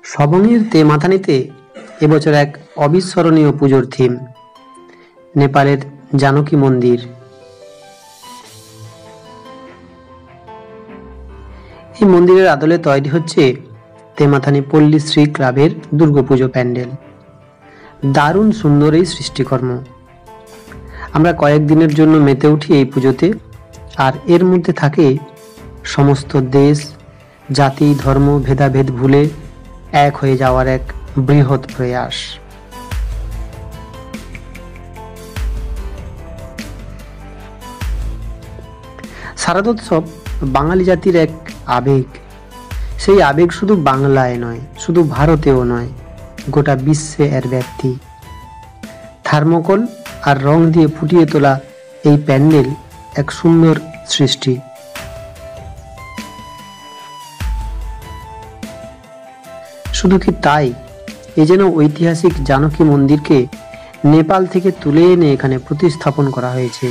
সবংয়ের তেমাথানিতে এবছর এক অবিস্মরণীয় পুজোর থিম নেপালের জানকী মন্দির। এই মন্দিরের আদলে তৈরি হচ্ছে তেমাথানি পল্লীশ্রী ক্লাবের দুর্গাপুজো প্যান্ডেল। দারুণ সুন্দর এই সৃষ্টিকর্ম। আমরা কয়েকদিনের জন্য মেতে উঠি এই পুজোতে, আর এর মধ্যে থাকে সমস্ত দেশ, জাতি, ধর্ম ভেদাভেদ ভুলে এক হয়ে যাওয়ার এক বৃহৎ প্রয়াস। শারদোৎসব বাঙালি জাতির এক আবেগ। সেই আবেগ শুধু বাংলায় নয়, শুধু ভারতেও নয়, গোটা বিশ্বে এর ব্যক্তি। থার্মোকল আর রং দিয়ে ফুটিয়ে তোলা এই প্যান্ডেল এক সুন্দর সৃষ্টি। শুধু কি তাই, এ যেন ঐতিহাসিক জানকী মন্দিরকে নেপাল থেকে তুলে এনে এখানে প্রতিস্থাপন করা হয়েছে।